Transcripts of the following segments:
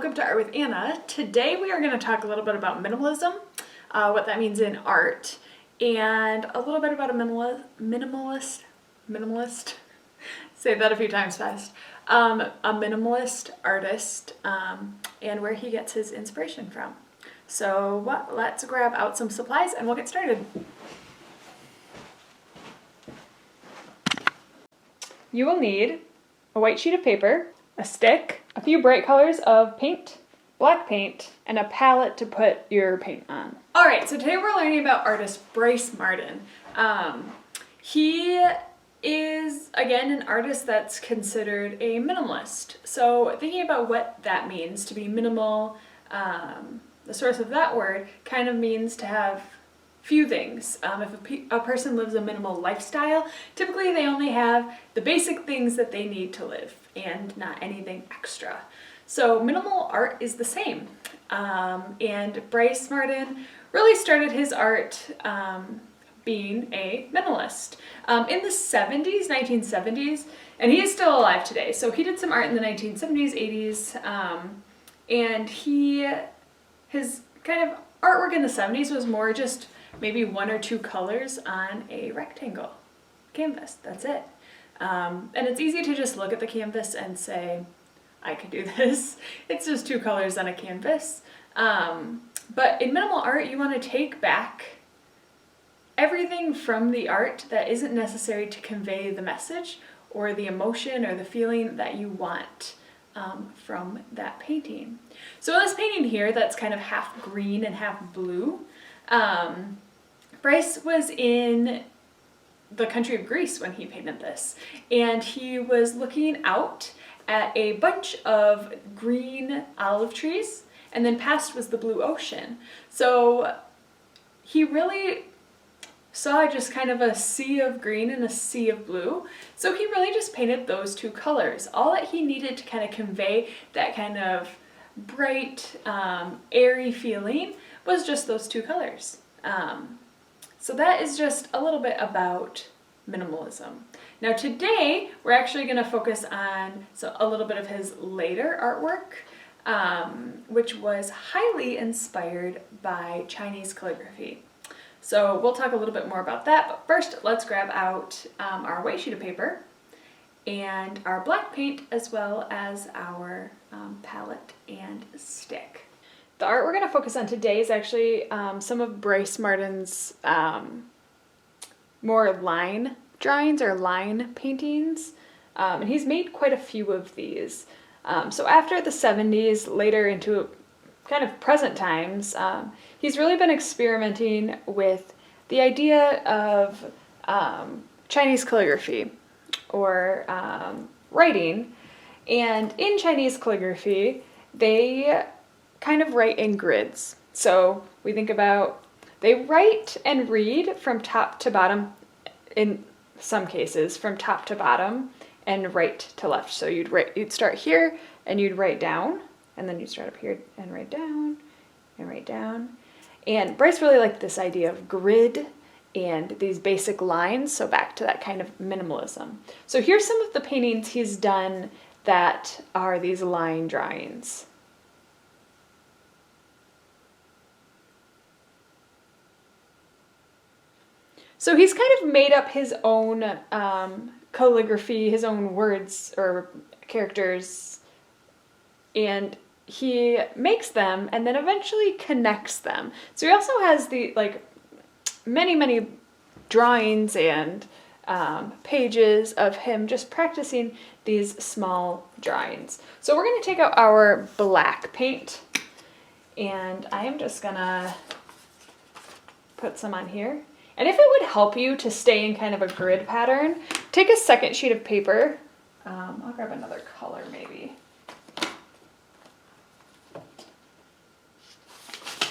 welcome to Art with Anna. Today we are going to talk a little bit about minimalism, what that means in art, and a little bit about a minimalist, say that a few times fast, a minimalist artist, and where he gets his inspiration from. So let's grab out some supplies and we'll get started. You will need a white sheet of paper, a stick, a few bright colors of paint, black paint, and a palette to put your paint on. Alright, so today we're learning about artist Brice Marden. He is, again, an artist that's considered a minimalist. So thinking about what that means, to be minimal, the source of that word kind of means to have few things. If a person lives a minimal lifestyle, typically they only have the basic things that they need to live and not anything extra. So minimal art is the same. And Brice Marden really started his art being a minimalist in the 70s, 1970s, and he is still alive today. So he did some art in the 1970s, 80s, and his kind of artwork in the 70s was more just maybe one or two colors on a rectangle canvas. That's it. And it's easy to just look at the canvas and say, I could do this. It's just two colors on a canvas. But in minimal art, you want to take back everything from the art that isn't necessary to convey the message or the emotion or the feeling that you want from that painting. So this painting here that's kind of half green and half blue, Brice was in the country of Greece when he painted this, and he was looking out at a bunch of green olive trees, and then past was the blue ocean. So he really saw just kind of a sea of green and a sea of blue. So he really just painted those two colors. All that he needed to kind of convey that kind of bright, airy feeling was just those two colors. So that is just a little bit about minimalism. Now today we're actually going to focus on a little bit of his later artwork, which was highly inspired by Chinese calligraphy. So we'll talk a little bit more about that, but first let's grab out our white sheet of paper and our black paint, as well as our palette and stick. The art we're going to focus on today is actually some of Brice Marden's more line drawings or line paintings, and he's made quite a few of these. So after the 70s, later into kind of present times, he's really been experimenting with the idea of Chinese calligraphy or writing. And in Chinese calligraphy, they kind of write in grids. So we think about, they write and read from top to bottom, in some cases from top to bottom and right to left. So you'd start here and you'd write down, and then you'd start up here and write down and write down. And Brice really liked this idea of grid and these basic lines, so back to that kind of minimalism. So here's some of the paintings he's done that are these line drawings. So he's kind of made up his own calligraphy, his own words or characters, and he makes them and then eventually connects them. So he also has the many drawings and pages of him just practicing these small drawings. So we're going to take out our black paint, and I am just gonna put some on here. And if it would help you to stay in kind of a grid pattern, take a second sheet of paper. I'll grab another color maybe.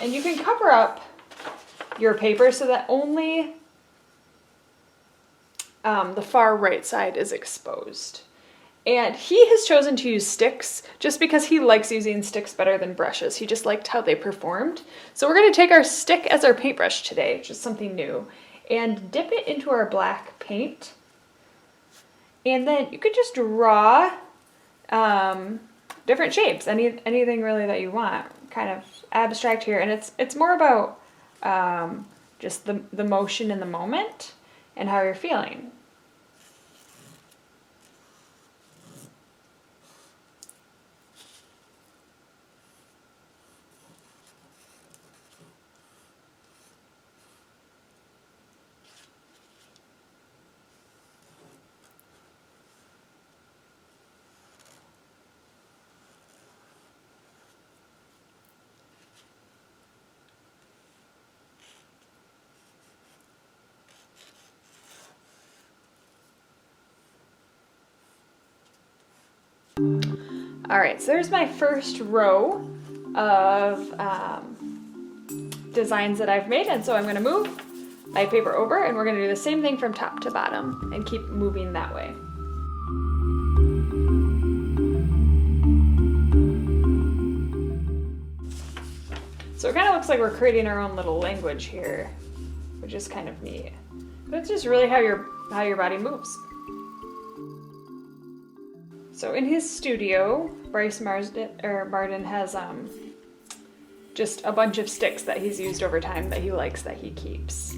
And you can cover up your paper so that only the far right side is exposed. And he has chosen to use sticks just because he likes using sticks better than brushes. He just liked how they performed. So we're going to take our stick as our paintbrush today, which is something new, and dip it into our black paint. And then you could just draw different shapes, anything really that you want, kind of abstract here. And it's more about just the motion in the moment and how you're feeling. All right, so there's my first row of designs that I've made, and so I'm going to move my paper over, and we're going to do the same thing from top to bottom and keep moving that way. So it kind of looks like we're creating our own little language here, which is kind of neat. But it's just really how your body moves. So in his studio, Brice Marden has just a bunch of sticks that he's used over time that he likes, that he keeps.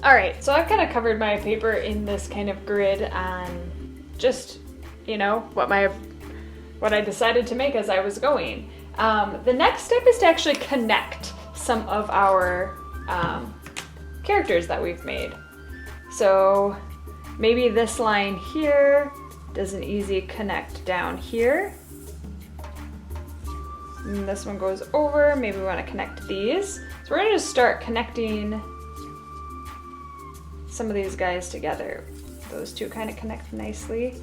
All right, so I've kind of covered my paper in this kind of grid on just, what I decided to make as I was going. The next step is to actually connect some of our characters that we've made. So maybe this line here does an easy connect down here. And this one goes over. Maybe we want to connect these. So we're going to just start connecting some of these guys together. Those two kind of connect nicely.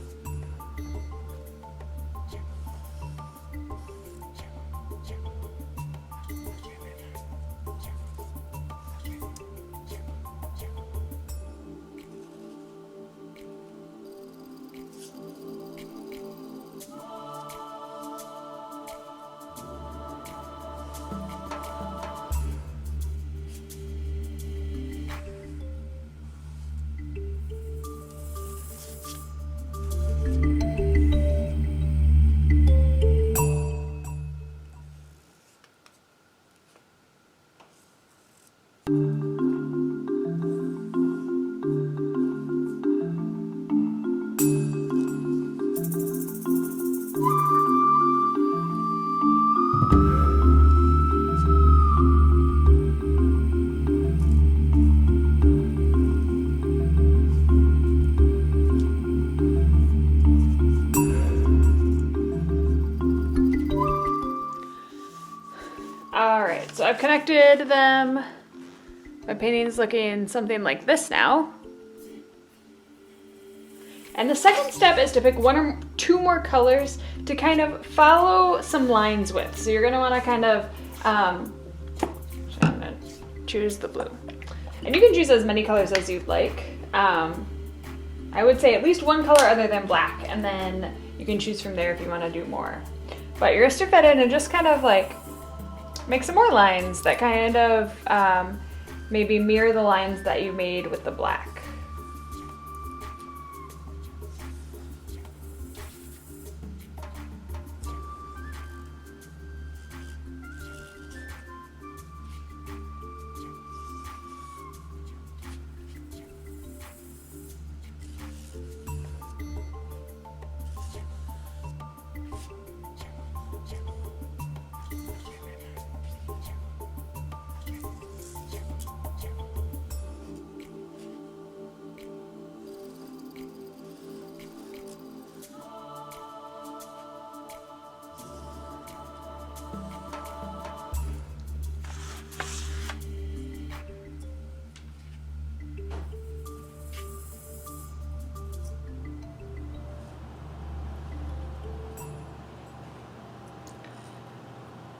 So I've connected them. My painting's looking something like this now. And the second step is to pick one or two more colors to kind of follow some lines with. So you're gonna wanna kind of, I'm gonna choose the blue. And you can choose as many colors as you'd like. I would say at least one color other than black, and then you can choose from there if you wanna do more. But you're gonna stick that in and just kind of like make some more lines that kind of maybe mirror the lines that you made with the black.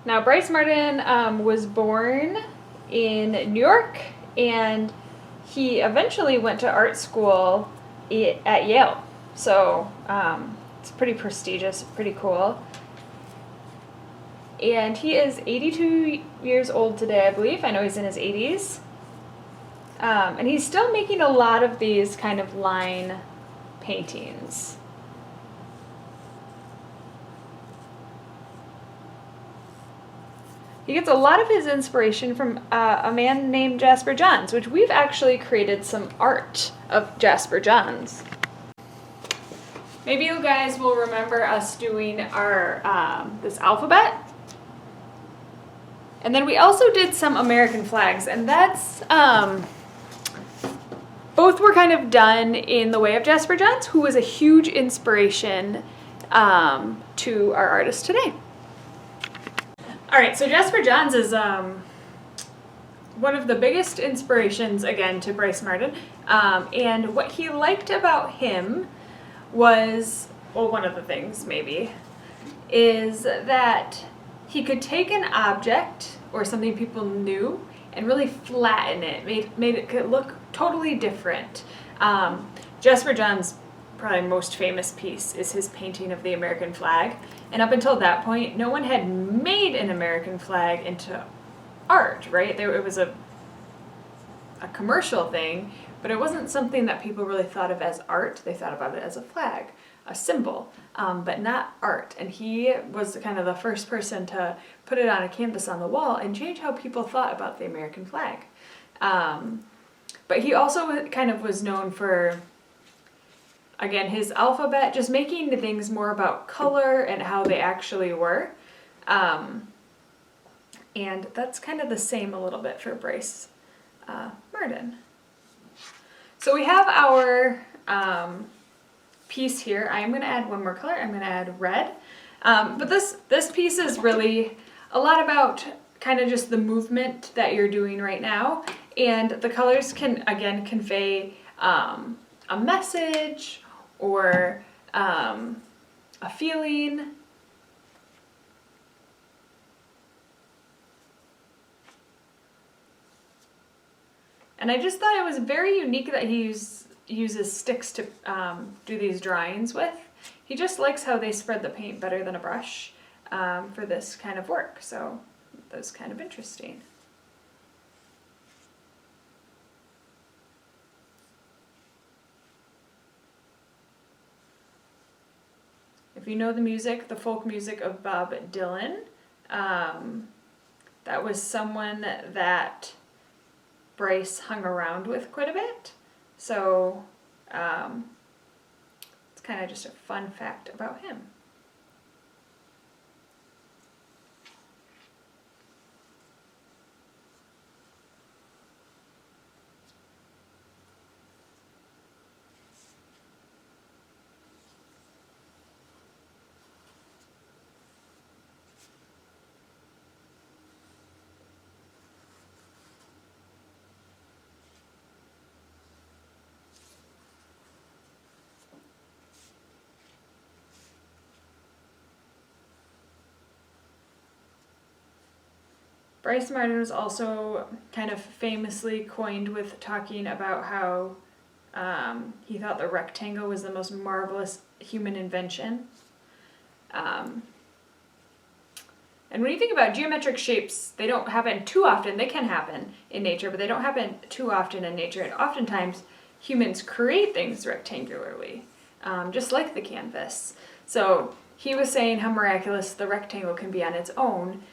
Now, Brice Marden was born in New York, and he eventually went to art school at Yale. So it's pretty prestigious, pretty cool. And he is 82 years old today, I believe. I know he's in his 80s. And he's still making a lot of these kind of line paintings. He gets a lot of his inspiration from a man named Jasper Johns, which we've actually created some art of Jasper Johns. Maybe you guys will remember us doing our this alphabet. And then we also did some American flags, and that's both were kind of done in the way of Jasper Johns, who was a huge inspiration to our artist today. All right, so Jasper Johns is one of the biggest inspirations, again, to Brice Marden. And what he liked about him was, well, one of the things maybe, is that he could take an object or something people knew and really flatten it, made it look totally different. Jasper Johns' probably most famous piece is his painting of the American flag. And up until that point, no one had made an American flag into art, right? It was a commercial thing, but it wasn't something that people really thought of as art. They thought about it as a flag, a symbol, but not art. And he was kind of the first person to put it on a canvas on the wall and change how people thought about the American flag. But he also kind of was known for, again, his alphabet, just making things more about color and how they actually were. And that's kind of the same a little bit for Brice Marden. So we have our piece here. I'm going to add one more color. I'm going to add red. But this piece is really a lot about kind of just the movement that you're doing right now. And the colors can, again, convey a message or a feeling. And I just thought it was very unique that he uses sticks to do these drawings with. He just likes how they spread the paint better than a brush for this kind of work. So that was kind of interesting. If you know the music, the folk music of Bob Dylan, that was someone that Brice hung around with quite a bit. So it's kind of just a fun fact about him. Brice Marden was also kind of famously coined with talking about how he thought the rectangle was the most marvelous human invention. And when you think about geometric shapes, they don't happen too often. They can happen in nature, but they don't happen too often in nature. And oftentimes, humans create things rectangularly, just like the canvas. So he was saying how miraculous the rectangle can be on its own.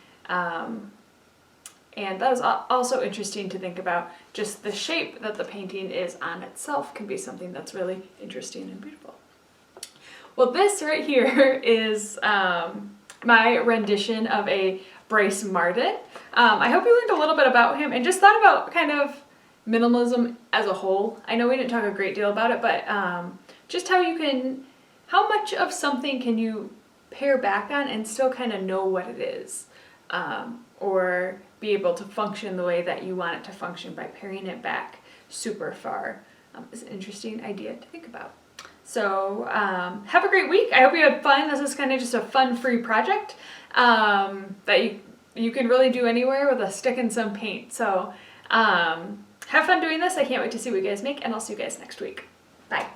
And that was also interesting to think about. Just the shape that the painting is on itself can be something that's really interesting and beautiful. Well, this right here is my rendition of a Brice Marden. I hope you learned a little bit about him and just thought about kind of minimalism as a whole. I know we didn't talk a great deal about it, but just how much of something can you pare back on and still kind of know what it is, or be able to function the way that you want it to function by paring it back super far. It's an interesting idea to think about. So have a great week. I hope you had fun. This is kind of just a fun, free project that you can really do anywhere with a stick and some paint. So have fun doing this. I can't wait to see what you guys make, and I'll see you guys next week. Bye.